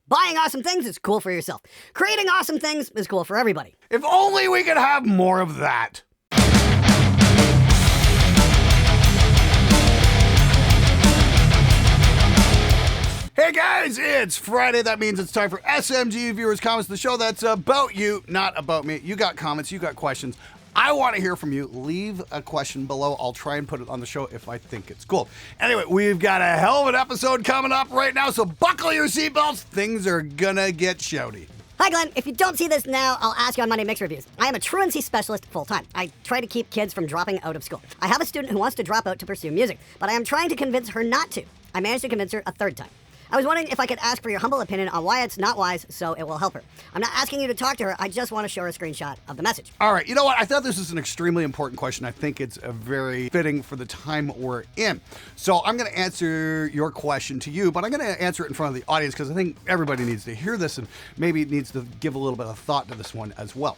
Buying awesome things is cool for yourself. Creating awesome things is cool for everybody. If only we could have more of that. Hey guys, it's Friday. That means it's time for SMG Viewers Comments, the show that's about you, not about me. You got comments, you got questions. I want to hear from you. Leave a question below. I'll try and put it on the show if I think it's cool. Anyway, we've got a hell of an episode coming up right now, so buckle your seatbelts. Things are gonna get shouty. Hi Glenn, if you don't see this now, I'll ask you on Monday Mix Reviews. I am a truancy specialist full-time. I try to keep kids from dropping out of school. I have a student who wants to drop out to pursue music, but I am trying to convince her not to. I managed to convince her a third time. I was wondering if I could ask for your humble opinion on why it's not wise, so it will help her. I'm not asking you to talk to her, I just want to show her a screenshot of the message. All right, you know what? I thought this was an extremely important question. I think it's very fitting for the time we're in. So I'm going to answer your question to you, but I'm going to answer it in front of the audience because I think everybody needs to hear this and maybe needs to give a little bit of thought to this one as well.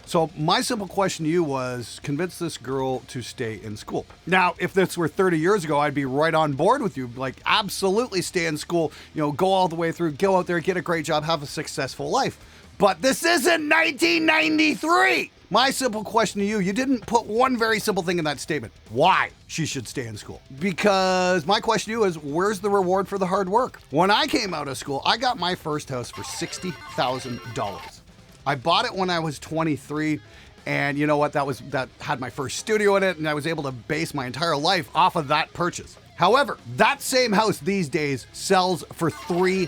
So my simple question to you was, convince this girl to stay in school. Now, if this were 30 years ago, I'd be right on board with you. Like, absolutely stay in school, go all the way through, go out there, get a great job, have a successful life. But this isn't 1993. My simple question to you, you didn't put one very simple thing in that statement. Why she should stay in school? Because my question to you is, where's the reward for the hard work? When I came out of school, I got my first house for $60,000. I bought it when I was 23, and you know what? That had my first studio in it, and I was able to base my entire life off of that purchase. However, that same house these days sells for $300,000.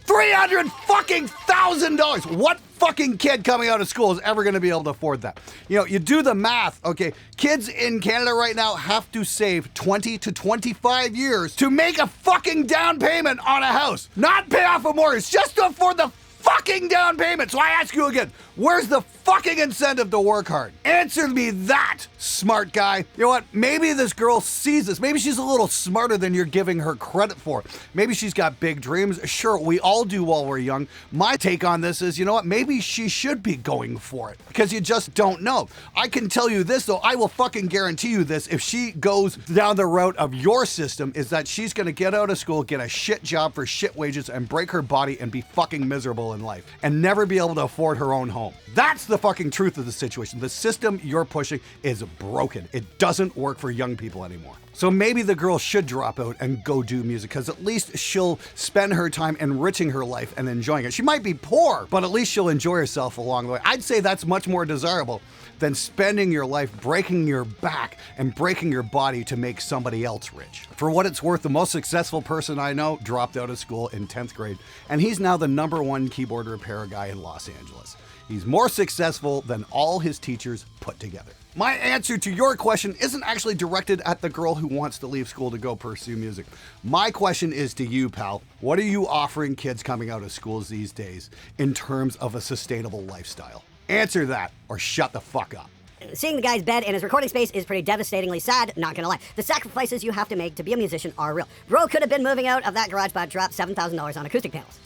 $300,000! What fucking kid coming out of school is ever going to be able to afford that? You do the math, okay? Kids in Canada right now have to save 20 to 25 years to make a fucking down payment on a house. Not pay off a mortgage, just to afford the fucking down payment. So I ask you again, where's the fucking incentive to work hard? Answer me that, smart guy. You know what? Maybe this girl sees this. Maybe she's a little smarter than you're giving her credit for. Maybe she's got big dreams. Sure, we all do while we're young. My take on this is, you know what? Maybe she should be going for it because you just don't know. I can tell you this, though. I will fucking guarantee you this. If she goes down the route of your system, is that she's going to get out of school, get a shit job for shit wages, and break her body and be fucking miserable in life and never be able to afford her own home. That's the fucking truth of the situation. The system you're pushing is broken. It doesn't work for young people anymore. So maybe the girl should drop out and go do music because at least she'll spend her time enriching her life and enjoying it. She might be poor, but at least she'll enjoy herself along the way. I'd say that's much more desirable than spending your life breaking your back and breaking your body to make somebody else rich. For what it's worth, the most successful person I know dropped out of school in 10th grade, and he's now the #1 keyboard repair guy in Los Angeles. He's more successful than all his teachers put together. My answer to your question isn't actually directed at the girl who wants to leave school to go pursue music. My question is to you, pal. What are you offering kids coming out of schools these days in terms of a sustainable lifestyle? Answer that or shut the fuck up. Seeing the guy's bed in his recording space is pretty devastatingly sad, not gonna lie. The sacrifices you have to make to be a musician are real. Bro could have been moving out of that garage but dropped $7,000 on acoustic panels.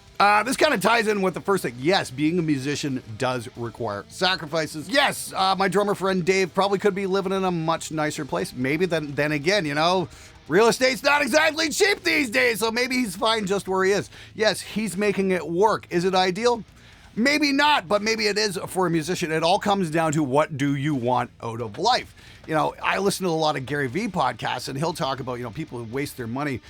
This kind of ties in with the first thing. Yes, being a musician does require sacrifices. Yes, my drummer friend Dave probably could be living in a much nicer place. Maybe then again, real estate's not exactly cheap these days, so maybe he's fine just where he is. Yes, he's making it work. Is it ideal? Maybe not, but maybe it is for a musician. It all comes down to, what do you want out of life? I listen to a lot of Gary Vee podcasts, and he'll talk about, people who waste their money,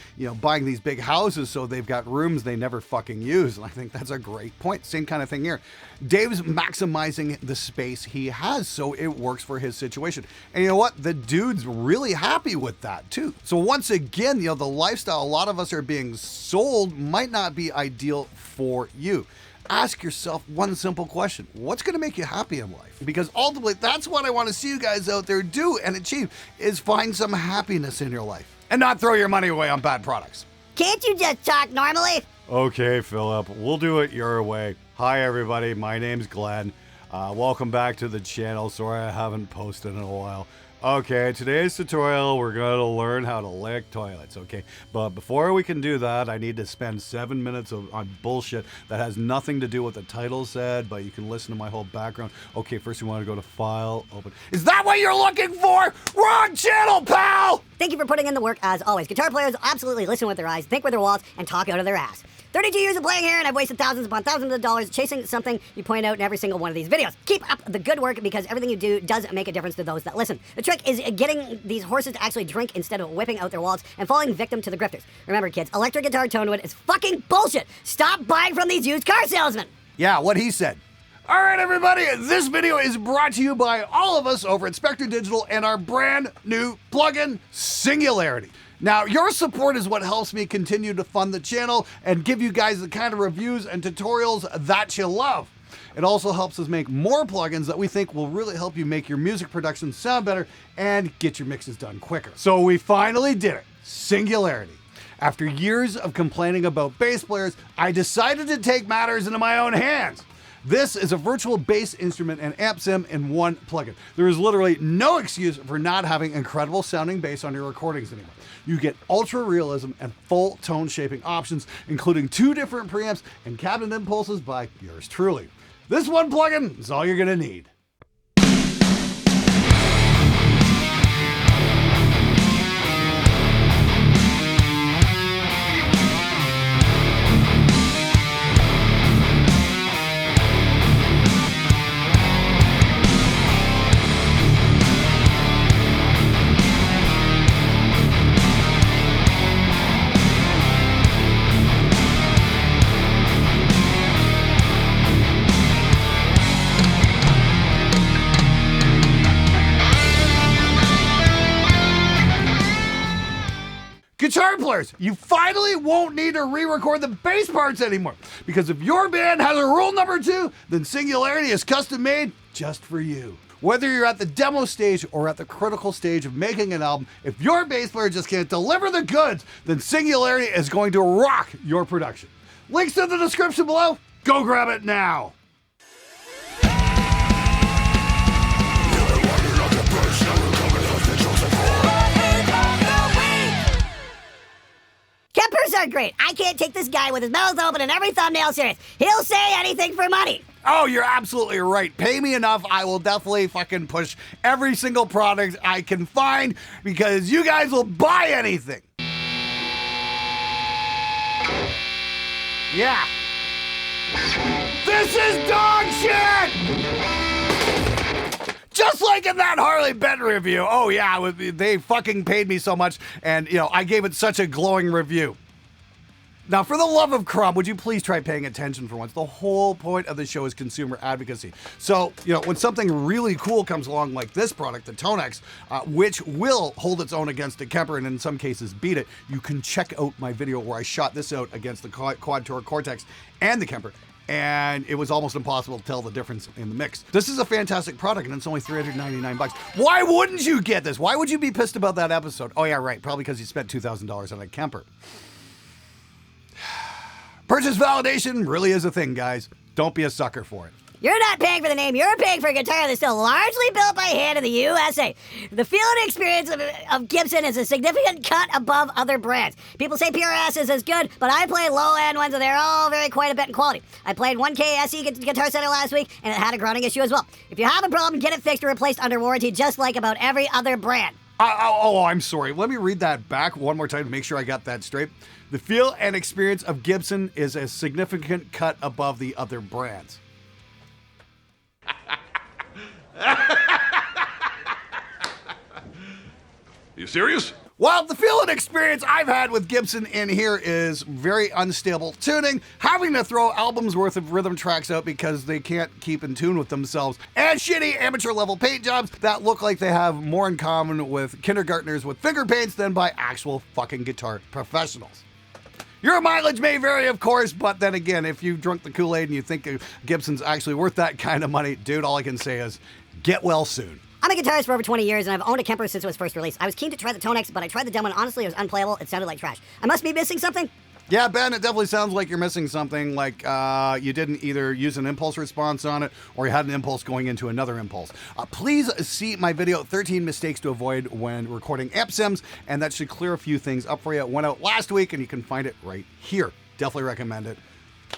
buying these big houses so they've got rooms they never fucking use. And I think that's a great point. Same kind of thing here. Dave's maximizing the space he has so it works for his situation. And you know what? The dude's really happy with that too. So once again, the lifestyle a lot of us are being sold might not be ideal for you. Ask yourself one simple question. What's going to make you happy in life? Because ultimately, that's what I want to see you guys out there do and achieve, is find some happiness in your life and not throw your money away on bad products. Can't you just talk normally? Okay, Philip, we'll do it your way. Hi, everybody. My name's Glenn. Welcome back to the channel. Sorry I haven't posted in a while. Okay, today's tutorial, we're going to learn how to lick toilets, okay? But before we can do that, I need to spend 7 minutes on bullshit that has nothing to do with the title said, but you can listen to my whole background. Okay, first you want to go to File, Open. Is that what you're looking for? Wrong channel, pal! Thank you for putting in the work as always. Guitar players absolutely listen with their eyes, think with their wallets, and talk out of their ass. 32 years of playing here, and I've wasted thousands upon thousands of dollars chasing something you point out in every single one of these videos. Keep up the good work, because everything you do does make a difference to those that listen. The trick is getting these horses to actually drink instead of whipping out their wallets and falling victim to the grifters. Remember, kids, electric guitar tone wood is fucking bullshit. Stop buying from these used car salesmen. Yeah, what he said. All right, everybody, this video is brought to you by all of us over at Spectre Digital and our brand new plugin, Singularity. Now, your support is what helps me continue to fund the channel and give you guys the kind of reviews and tutorials that you love. It also helps us make more plugins that we think will really help you make your music production sound better and get your mixes done quicker. So we finally did it, Singularity. After years of complaining about bass players, I decided to take matters into my own hands. This is a virtual bass instrument and amp sim in one plugin. There is literally no excuse for not having incredible sounding bass on your recordings anymore. You get ultra realism and full tone shaping options, including 2 different preamps and cabinet impulses by yours truly. This one plugin is all you're gonna need. Guitar players, you finally won't need to re-record the bass parts anymore, because if your band has a rule number 2, then Singularity is custom made just for you. Whether you're at the demo stage or at the critical stage of making an album, if your bass player just can't deliver the goods, then Singularity is going to rock your production. Links in the description below. Go grab it now. Kempers are great. I can't take this guy with his mouth open and every thumbnail serious. He'll say anything for money. Oh, you're absolutely right. Pay me enough, I will definitely fucking push every single product I can find, because you guys will buy anything. Yeah. This is dog shit! Just like in that Harley Benton review. Oh yeah, they fucking paid me so much, and you know, I gave it such a glowing review. Now, for the love of crumb, would you please try paying attention for once? The whole point of the show is consumer advocacy. So, you know, when something really cool comes along like this product, the Tonex, which will hold its own against a Kemper and in some cases beat it, you can check out my video where I shot this out against the Quad Tour Cortex and the Kemper, and it was almost impossible to tell the difference in the mix. This is a fantastic product, and it's only $399. Why wouldn't you get this? Why would you be pissed about that episode? Oh yeah, right, probably because you spent $2,000 on a Kemper. Purchase validation really is a thing, guys. Don't be a sucker for it. You're not paying for the name, you're paying for a guitar that's still largely built by hand in the USA. The feel and experience of Gibson is a significant cut above other brands. People say PRS is as good, but I play low-end ones and they're all vary quite a bit in quality. I played 1K SE Guitar Center last week and it had a grounding issue as well. If you have a problem, get it fixed or replaced under warranty, just like about every other brand. Oh, I'm sorry. Let me read that back one more time to make sure I got that straight. The feel and experience of Gibson is a significant cut above the other brands. You serious? Well, the feel and experience I've had with Gibson in here is very unstable tuning, having to throw albums worth of rhythm tracks out because they can't keep in tune with themselves, and shitty amateur level paint jobs that look like they have more in common with kindergartners with finger paints than by actual fucking guitar professionals. Your mileage may vary, of course, but then again, if you drunk the Kool-Aid and you think Gibson's actually worth that kind of money, dude, all I can say is get well soon. I'm a guitarist for over 20 years, and I've owned a Kemper since it was first released. I was keen to try the Tonex, but I tried the demo, and honestly, it was unplayable. It sounded like trash. I must be missing something? Yeah, Ben, it definitely sounds like you're missing something, like you didn't either use an impulse response on it or you had an impulse going into another impulse. Please see my video, 13 mistakes to avoid when recording amp sims, and that should clear a few things up for you. It went out last week, and you can find it right here. Definitely recommend it.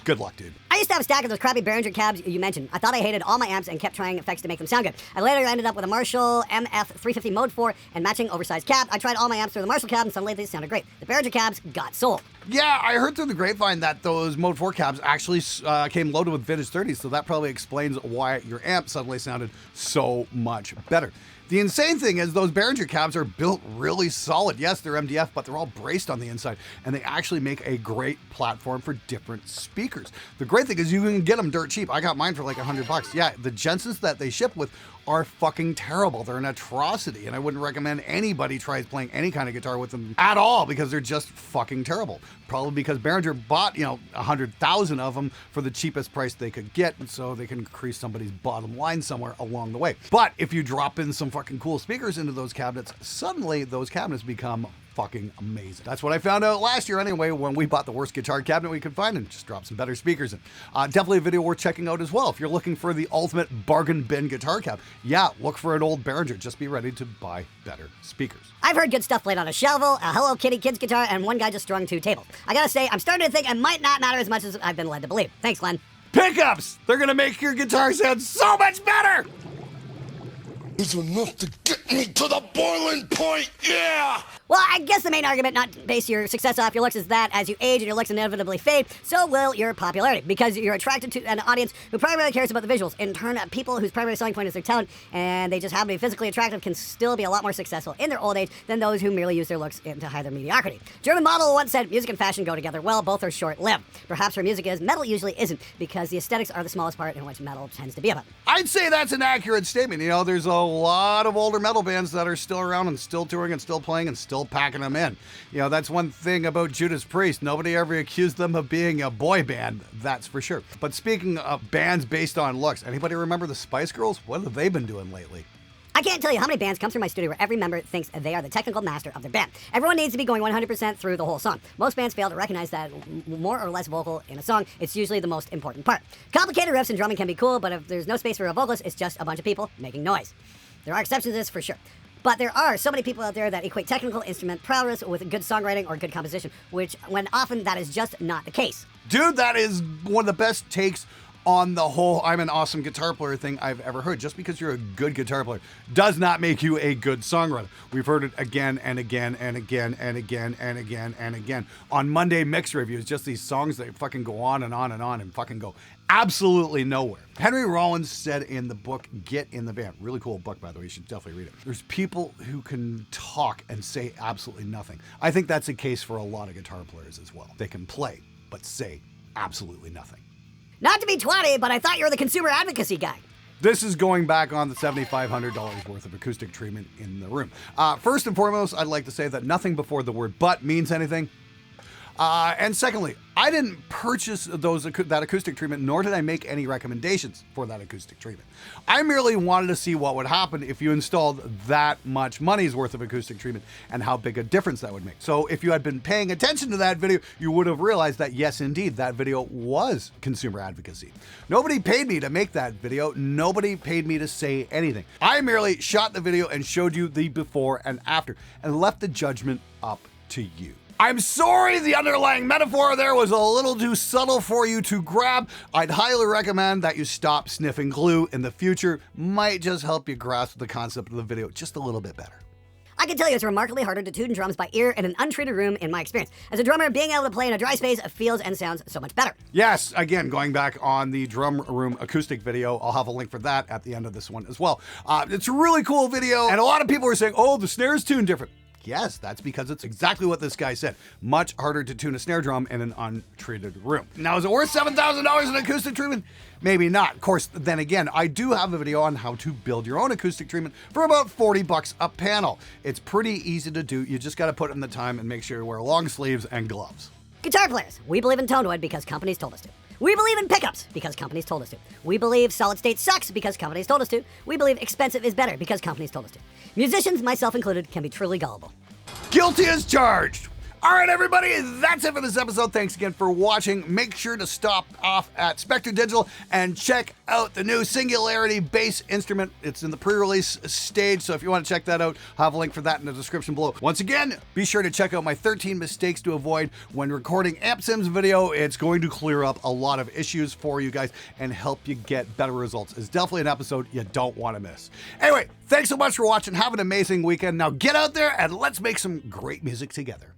Good luck, dude. I used to have a stack of those crappy Behringer cabs you mentioned. I thought I hated all my amps and kept trying effects to make them sound good. I later ended up with a Marshall MF350 Mode 4 and matching oversized cab. I tried all my amps through the Marshall cab, and suddenly they sounded great. The Behringer cabs got sold. Yeah, I heard through the grapevine that those Mode 4 cabs actually came loaded with vintage 30s, so that probably explains why your amp suddenly sounded so much better. The insane thing is those Behringer cabs are built really solid. Yes, they're MDF, but they're all braced on the inside, and they actually make a great platform for different speakers. The great thing is you can get them dirt cheap. I got mine for like $100. Yeah, the Jensens that they ship with are fucking terrible. They're an atrocity, and I wouldn't recommend anybody tries playing any kind of guitar with them at all because they're just fucking terrible. Probably because Behringer bought, 100,000 of them for the cheapest price they could get, and so they can increase somebody's bottom line somewhere along the way. But if you drop in some fucking cool speakers into those cabinets, suddenly those cabinets become fucking amazing. That's what I found out last year anyway when we bought the worst guitar cabinet we could find and just dropped some better speakers in. Definitely a video worth checking out as well. If you're looking for the ultimate bargain bin guitar cab, yeah, look for an old Behringer. Just be ready to buy better speakers. I've heard good stuff played on a shovel, a Hello Kitty kids guitar, and one guy just strung 2 tables. I gotta say, I'm starting to think it might not matter as much as I've been led to believe. Thanks, Glenn. Pickups! They're gonna make your guitar sound so much better! It's enough to get me to the boiling point, yeah! Well, I guess the main argument not to base your success off your looks is that as you age and your looks inevitably fade, so will your popularity, because you're attracted to an audience who primarily cares about the visuals. In turn, people whose primary selling point is their talent and they just happen to be physically attractive can still be a lot more successful in their old age than those who merely use their looks to hide their mediocrity. German model once said, music and fashion go together well, both are short-lived. Perhaps where music is, metal usually isn't, because the aesthetics are the smallest part in which metal tends to be about. I'd say that's an accurate statement. There's a lot of older metal bands that are still around and still touring and still playing and still packing them in. That's one thing about Judas Priest. Nobody ever accused them of being a boy band, that's for sure. But speaking of bands based on looks, anybody remember the Spice Girls? What have they been doing lately? I can't tell you how many bands come through my studio where every member thinks they are the technical master of their band. Everyone needs to be going 100% through the whole song. Most bands fail to recognize that more or less vocal in a song, it's usually the most important part. Complicated riffs and drumming can be cool, but if there's no space for a vocalist, it's just a bunch of people making noise. There are exceptions to this for sure. But there are so many people out there that equate technical instrument prowess with good songwriting or good composition, which when often that is just not the case. Dude, that is one of the best takes on the whole I'm an awesome guitar player thing I've ever heard. Just because you're a good guitar player does not make you a good songwriter. We've heard it again and again and again and again and again and again on Monday mix reviews. Just these songs that fucking go on and on and on and fucking go absolutely nowhere. Henry Rollins said in the book Get in the Band, really cool book by the way, you should definitely read it. There's people who can talk and say absolutely nothing. I think that's the case for a lot of guitar players as well. They can play but say absolutely nothing. Not to be twatty, but I thought you were the consumer advocacy guy. This is going back on the $7,500 worth of acoustic treatment in the room. First and foremost, I'd like to say that nothing before the word but means anything. And secondly, I didn't purchase that acoustic treatment, nor did I make any recommendations for that acoustic treatment. I merely wanted to see what would happen if you installed that much money's worth of acoustic treatment and how big a difference that would make. So if you had been paying attention to that video, you would have realized that yes, indeed, that video was consumer advocacy. Nobody paid me to make that video. Nobody paid me to say anything. I merely shot the video and showed you the before and after and left the judgment up to you. I'm sorry the underlying metaphor there was a little too subtle for you to grab. I'd highly recommend that you stop sniffing glue in the future. Might just help you grasp the concept of the video just a little bit better. I can tell you it's remarkably harder to tune drums by ear in an untreated room in my experience. As a drummer, being able to play in a dry space feels and sounds so much better. Yes, again, going back on the drum room acoustic video, I'll have a link for that at the end of this one as well. It's a really cool video, and a lot of people are saying, oh, the snare's tuned different. Yes, that's because it's exactly what this guy said. Much harder to tune a snare drum in an untreated room. Now, is it worth $7,000 in acoustic treatment? Maybe not. Of course, then again, I do have a video on how to build your own acoustic treatment for about $40 a panel. It's pretty easy to do. You just got to put in the time and make sure you wear long sleeves and gloves. Guitar players, we believe in tone wood because companies told us to. We believe in pickups because companies told us to. We believe solid state sucks because companies told us to. We believe expensive is better because companies told us to. Musicians, myself included, can be truly gullible. Guilty as charged. All right, everybody, that's it for this episode. Thanks again for watching. Make sure to stop off at Spectre Digital and check out the new Singularity bass instrument. It's in the pre-release stage, so if you want to check that out, I'll have a link for that in the description below. Once again, be sure to check out my 13 mistakes to avoid when recording Amp Sims video. It's going to clear up a lot of issues for you guys and help you get better results. It's definitely an episode you don't want to miss. Anyway, thanks so much for watching. Have an amazing weekend. Now get out there and let's make some great music together.